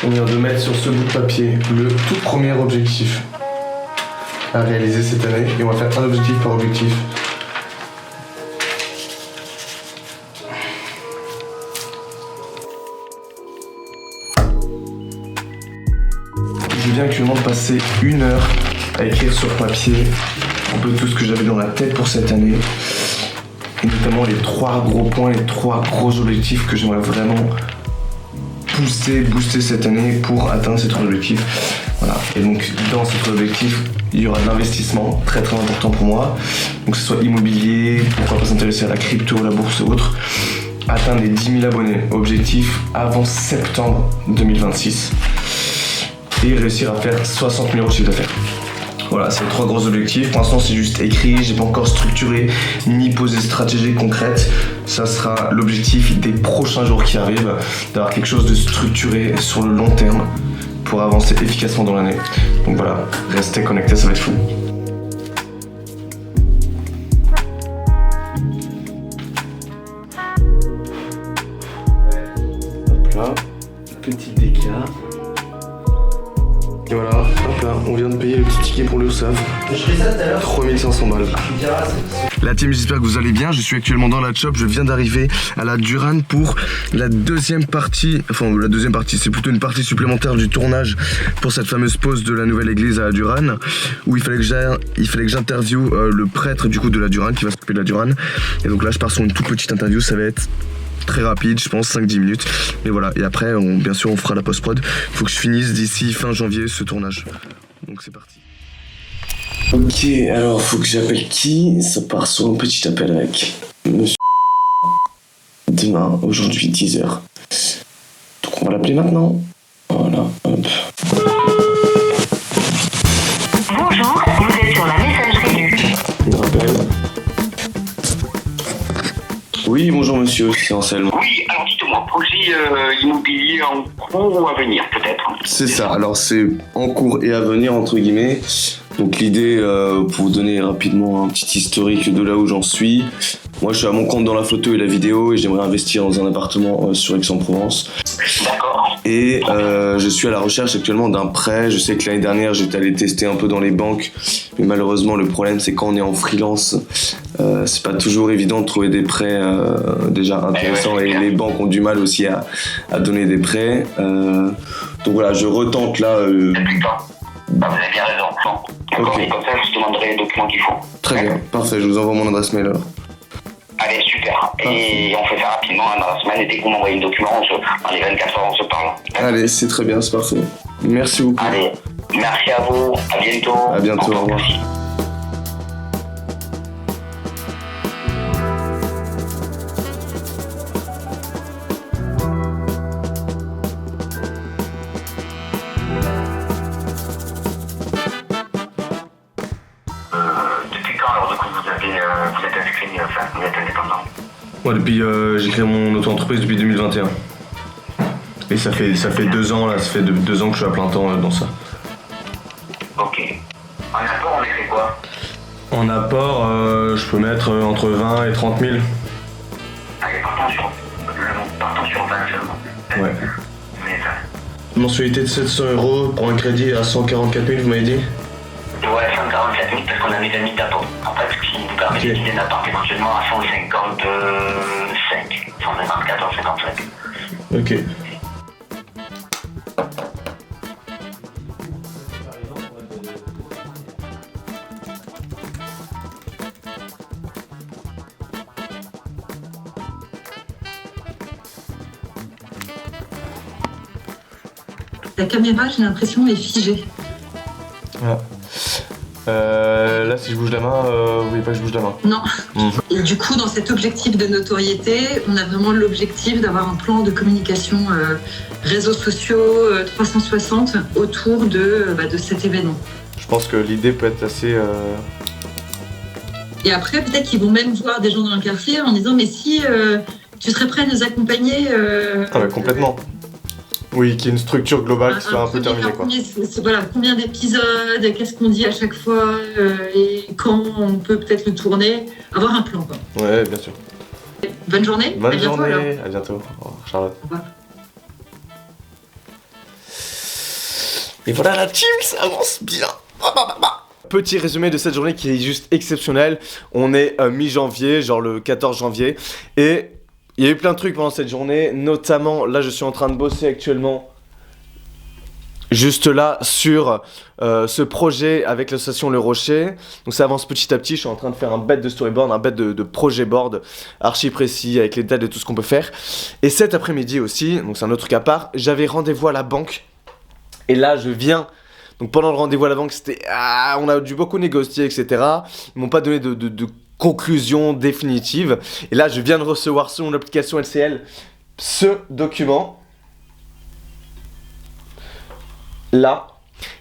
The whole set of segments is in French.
On vient de mettre sur ce bout de papier le tout premier objectif à réaliser cette année. Et on va faire un objectif par objectif. Je viens actuellement de passer 1 heure à écrire sur papier un peu tout ce que j'avais dans la tête pour cette année. Et notamment les 3 gros points, les 3 gros objectifs que j'aimerais vraiment booster cette année pour atteindre ces 3 objectifs. Voilà. Et donc dans ces 3 objectifs, il y aura de l'investissement très très important pour moi. Donc que ce soit immobilier, pourquoi pas s'intéresser à la crypto, la bourse et autres. Atteindre les 10 000 abonnés, objectif avant septembre 2026. Et réussir à faire 60 000 € de chiffre d'affaires. Voilà, c'est les 3 gros objectifs. Pour l'instant, c'est juste écrit, j'ai pas encore structuré ni posé de stratégie concrète. Ça sera l'objectif des prochains jours qui arrivent, d'avoir quelque chose de structuré sur le long terme pour avancer efficacement dans l'année. Donc voilà, restez connectés, ça va être fou. Hop là, petit décart. Et voilà, hop là, on vient de payer le petit ticket pour l'URSSAF. 3500 balles. La team, j'espère que vous allez bien. Je suis actuellement dans la shop. Je viens d'arriver à la Duran pour la deuxième partie. Enfin, la deuxième partie, c'est plutôt une partie supplémentaire du tournage pour cette fameuse pause de la nouvelle église à la Duran, où il fallait que j'interviewe le prêtre du coup de la Duran qui va s'occuper de la Duran. Et donc là, je pars sur une toute petite interview. Ça va être très rapide, je pense 5-10 minutes. Et voilà, et après bien sûr on fera la post-prod. Faut que je finisse d'ici fin janvier ce tournage. Donc c'est parti. Ok, alors faut que j'appelle qui? Ça part sur un petit appel avec monsieur demain, aujourd'hui 10h. Donc on va l'appeler maintenant. Voilà, hop. Bonjour, vous êtes sur la messagerie du... Il rappelle. Oui, bonjour monsieur, c'est Anselme. Oui, alors dites-moi, projet immobilier en cours ou à venir peut-être? C'est ça, alors c'est en cours et à venir entre guillemets. Donc l'idée, pour vous donner rapidement un petit historique de là où j'en suis. Moi je suis à mon compte dans la photo et la vidéo et j'aimerais investir dans un appartement sur Aix-en-Provence. D'accord. Et je suis à la recherche actuellement d'un prêt. Je sais que l'année dernière j'étais allé tester un peu dans les banques, mais malheureusement le problème c'est quand on est en freelance, c'est pas toujours évident de trouver des prêts déjà intéressants et les banques ont du mal aussi à donner des prêts. Donc voilà, je retente là. Depuis quand? Bah, vous avez bien raison. D'accord, Ok. et comme ça je vous demanderai les documents qu'il faut. Très bien, parfait, je vous envoie mon adresse mail alors. Allez, super. Et on fait ça rapidement dans la semaine et dès que vous m'envoyez le document, dans les 24 heures on se parle. Allez, c'est très bien, c'est parfait. Merci beaucoup. Allez, merci à vous, à bientôt. À bientôt, au revoir. Merci. Depuis quand alors du coup vous êtes inscrit, enfin vous êtes indépendant? Ouais, depuis j'ai créé mon auto-entreprise depuis 2021. Et ça fait 2 ans là, ça fait 2 ans que je suis à plein temps dans ça. Ok. En apport on fait quoi? En apport, je peux mettre entre 20 et 30 000. Allez, partons sur 20 seulement. Ouais. Mais ça. Mensualité de 700 € pour un crédit à 144 000, vous m'avez dit? Ouais, 147 000 parce qu'on a mis un limite d'apport. En fait, ce qui nous permet de quitter un appart éventuellement à 155, 154, 155. Ok. La caméra, j'ai l'impression, est figée. Ah. Là, si je bouge la main, vous voulez pas que je bouge la main? Non. Et du coup, dans cet objectif de notoriété, on a vraiment l'objectif d'avoir un plan de communication réseaux sociaux 360 autour de cet événement. Je pense que l'idée peut être assez... Et après, peut-être qu'ils vont même voir des gens dans le quartier en disant « Mais si tu serais prêt à nous accompagner Ah bah complètement. Oui, qu'il y ait une structure globale qui soit un peu terminée, quoi. Voilà, combien d'épisodes, qu'est-ce qu'on dit à chaque fois, et quand on peut peut-être le tourner, avoir un plan, quoi. Ouais, bien sûr. Bonne journée. Bonne à bientôt, journée, alors. à bientôt. Au revoir, Charlotte. Au revoir. Et voilà la team, ça avance bien. Petit résumé de cette journée qui est juste exceptionnel. On est mi-janvier, genre le 14 janvier. Et il y a eu plein de trucs pendant cette journée. Notamment, là je suis en train de bosser actuellement juste là sur ce projet avec l'association Le Rocher. Donc ça avance petit à petit, je suis en train de faire un bête de storyboard, un bête de projet board archi précis avec les dates de tout ce qu'on peut faire. Et cet après-midi aussi, donc c'est un autre truc à part, j'avais rendez-vous à la banque. Et là je viens, donc pendant le rendez-vous à la banque c'était, on a dû beaucoup négocier etc. Ils m'ont pas donné de conclusion définitive. Et là je viens de recevoir sur mon application LCL ce document. Là,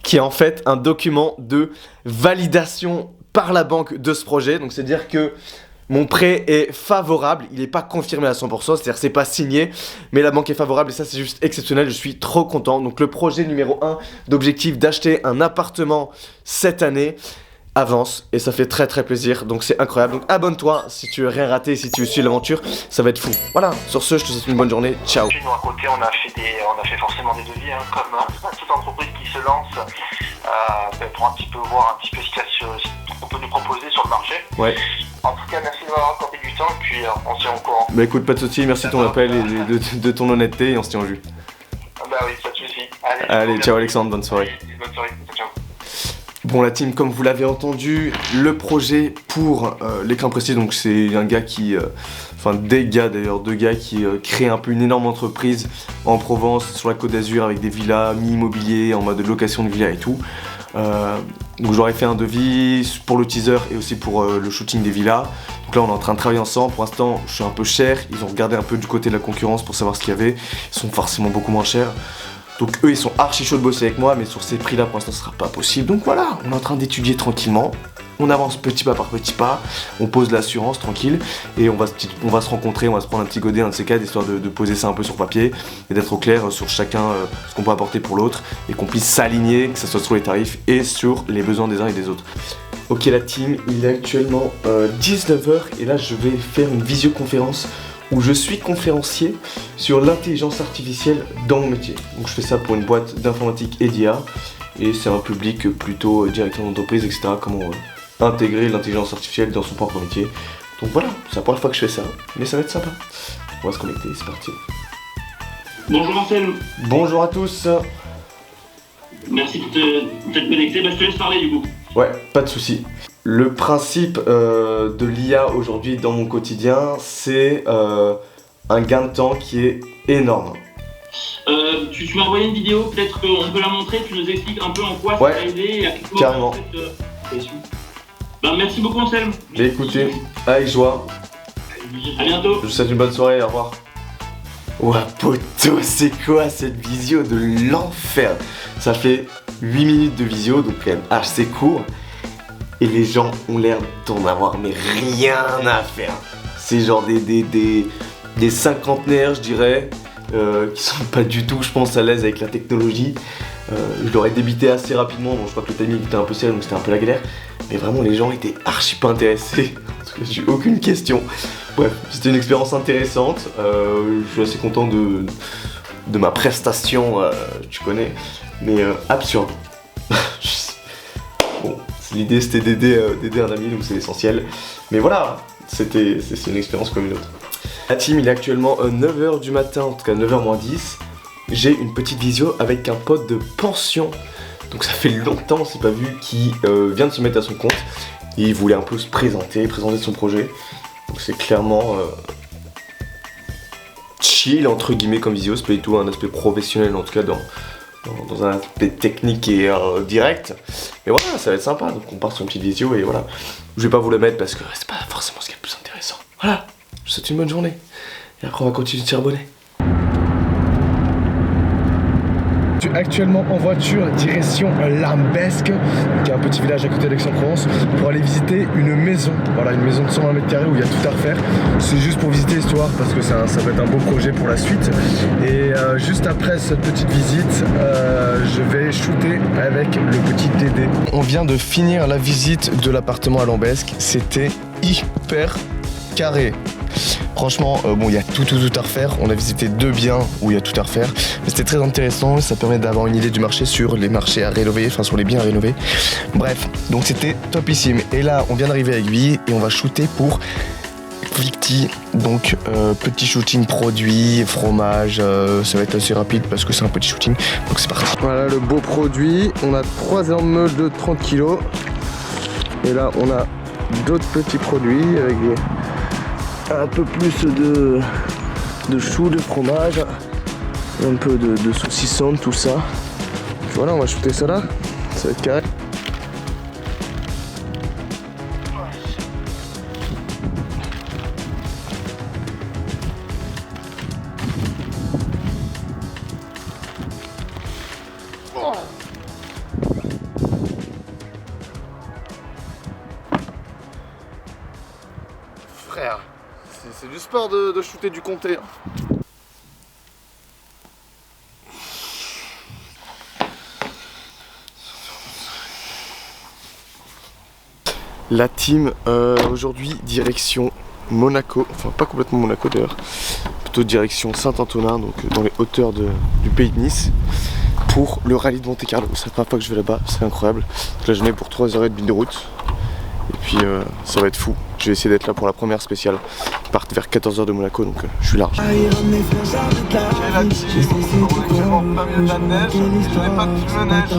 qui est en fait un document de validation par la banque de ce projet. Donc c'est-à-dire que mon prêt est favorable, il n'est pas confirmé à 100%, c'est-à-dire c'est pas signé, mais la banque est favorable et ça c'est juste exceptionnel, je suis trop content. Donc le projet numéro 1 d'objectif d'acheter un appartement cette année avance et ça fait très très plaisir, donc c'est incroyable. Donc abonne-toi si tu veux rien rater, si tu veux suivre l'aventure, ça va être fou. Voilà, sur ce je te souhaite une bonne journée, ciao. Nous à côté on a fait forcément des devis comme toute entreprise qui se lance pour un petit peu voir un petit peu ce qu'on peut nous proposer sur le marché. Ouais. En tout cas merci de m'avoir accordé du temps et puis on se tient au courant. Bah écoute, pas de soucis, merci de ton appel et de ton honnêteté et on se tient au jus. Bah oui, pas de soucis. Allez, ciao Alexandre, bonne soirée. Bonne soirée, ciao. Bon la team, comme vous l'avez entendu, le projet pour l'écran précis, donc c'est un gars qui, des gars d'ailleurs, deux gars qui créent un peu une énorme entreprise en Provence, sur la Côte d'Azur avec des villas mi-immobilier, en mode location de villas et tout. Donc j'aurais fait un devis pour le teaser et aussi pour le shooting des villas. Donc là on est en train de travailler ensemble, pour l'instant je suis un peu cher, ils ont regardé un peu du côté de la concurrence pour savoir ce qu'il y avait, ils sont forcément beaucoup moins chers. Donc eux ils sont archi chauds de bosser avec moi, mais sur ces prix là pour l'instant ce sera pas possible. Donc voilà, on est en train d'étudier tranquillement, on avance petit pas par petit pas, on pose l'assurance tranquille et on va se rencontrer, on va se prendre un petit godet, un de ces quatre, histoire de poser ça un peu sur papier et d'être au clair sur chacun ce qu'on peut apporter pour l'autre et qu'on puisse s'aligner, que ce soit sur les tarifs et sur les besoins des uns et des autres. Ok la team, il est actuellement 19h et là je vais faire une visioconférence où je suis conférencier sur l'intelligence artificielle dans mon métier. Donc je fais ça pour une boîte d'informatique et d'IA et c'est un public plutôt directeur d'entreprise, etc. Comment intégrer l'intelligence artificielle dans son propre métier. Donc voilà, c'est la première fois que je fais ça, mais ça va être sympa. On va se connecter, c'est parti. Bonjour Marcel. Bonjour à tous. Merci de t'être connecté, je te laisse parler du coup. Ouais, pas de souci. Le principe de l'IA aujourd'hui dans mon quotidien, c'est un gain de temps qui est énorme. Tu m'as envoyé une vidéo, peut-être qu'on peut la montrer, tu nous expliques un peu en quoi ça t'a aidé et à quel moment, carrément. En fait, merci beaucoup Anselme. J'ai écouté, avec joie. À bientôt. Je vous souhaite une bonne soirée, au revoir. Ouah poto, c'est quoi cette visio de l'enfer? Ça fait 8 minutes de visio, donc quand même assez court. Et les gens ont l'air d'en avoir mais rien à faire. C'est genre des cinquantenaires je dirais, qui sont pas du tout je pense à l'aise avec la technologie. Je l'aurais débité assez rapidement, donc je crois que le timing était un peu serré donc c'était un peu la galère. Mais vraiment les gens étaient archi pas intéressés, en tout cas j'ai eu aucune question. Bref, c'était une expérience intéressante, je suis assez content de ma prestation, tu connais, mais absurde. Bon, l'idée c'était d'aider un ami, donc c'est l'essentiel. Mais voilà, c'est une expérience comme une autre. La team, il est actuellement 9h du matin, en tout cas 9h moins 10. J'ai une petite visio avec un pote de pension. Donc ça fait longtemps, on s'est pas vu, qui vient de se mettre à son compte. Et il voulait un peu se présenter son projet. Donc c'est clairement chill entre guillemets comme visio, c'est pas du tout un aspect professionnel en tout cas dans un aspect technique et direct. Mais voilà, ça va être sympa, donc on part sur une petite visio et voilà. Je vais pas vous la mettre parce que c'est pas forcément ce qui est le plus intéressant. Voilà, je vous souhaite une bonne journée. Et après on va continuer de charbonner. Je suis actuellement en voiture direction Lambesc, qui est un petit village à côté d'Aix-en-Provence, pour aller visiter une maison. Voilà, une maison de 120 mètres carrés où il y a tout à refaire. C'est juste pour visiter l'histoire parce que ça va être un beau projet pour la suite. Et juste après cette petite visite, je vais shooter avec le petit Dédé. On vient de finir la visite de l'appartement à Lambesc. C'était hyper carré. Franchement, bon, il y a tout à refaire. On a visité 2 biens où il y a tout à refaire. Mais c'était très intéressant. Ça permet d'avoir une idée du marché sur les marchés à rénover, enfin sur les biens à rénover. Bref, donc c'était topissime. Et là, on vient d'arriver avec lui et on va shooter pour Victi. Donc, petit shooting produit, fromage. Ça va être assez rapide parce que c'est un petit shooting. Donc c'est parti. Voilà le beau produit. On a 3 énormes meules de 30 kg. Et là, on a d'autres petits produits avec un peu plus de choux, de fromage, un peu de saucisson, tout ça. Puis voilà, on va shooter ça là, ça va être carré. Frère, c'est du sport de shooter du comté. La team aujourd'hui direction Monaco, enfin pas complètement Monaco d'ailleurs, plutôt direction Saint-Antonin, donc dans les hauteurs du pays de Nice, pour le rallye de Monte-Carlo. C'est la première fois que je vais là-bas, c'est incroyable. Là je venais pour 3h30 de route. Et puis ça va être fou. Je vais essayer d'être là pour la première spéciale. Ils partent vers 14h de Monaco, donc je suis large. J'ai la team, on est actuellement en plein milieu de la neige. Je n'ai pas de film neige.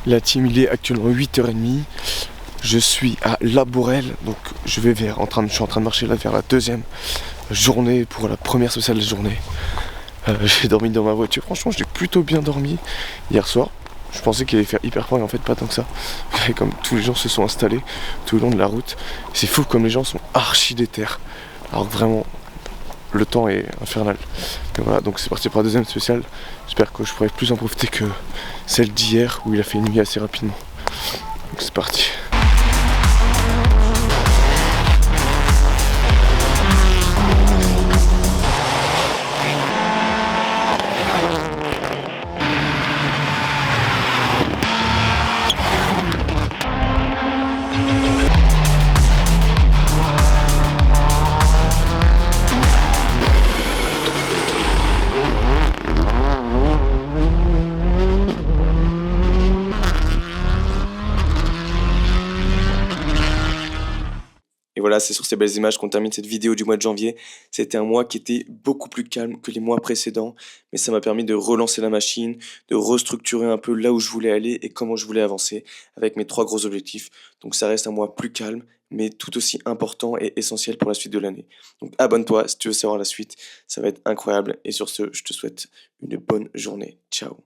La team, il est actuellement 8h30. Je suis à La Bourrelle, donc je suis en train de marcher là vers la 2e journée pour la première spéciale de la journée. J'ai dormi dans ma voiture, franchement j'ai plutôt bien dormi hier soir. Je pensais qu'il allait faire hyper froid et en fait pas tant que ça. Et comme tous les gens se sont installés tout le long de la route, c'est fou comme les gens sont archi déter. Alors vraiment, le temps est infernal. Et voilà, donc c'est parti pour la 2e spéciale. J'espère que je pourrai plus en profiter que celle d'hier où il a fait nuit assez rapidement. Donc c'est parti. Et voilà, c'est sur ces belles images qu'on termine cette vidéo du mois de janvier. C'était un mois qui était beaucoup plus calme que les mois précédents, mais ça m'a permis de relancer la machine, de restructurer un peu là où je voulais aller et comment je voulais avancer avec mes 3 gros objectifs. Donc ça reste un mois plus calme, mais tout aussi important et essentiel pour la suite de l'année. Donc abonne-toi si tu veux savoir la suite, ça va être incroyable. Et sur ce, je te souhaite une bonne journée. Ciao.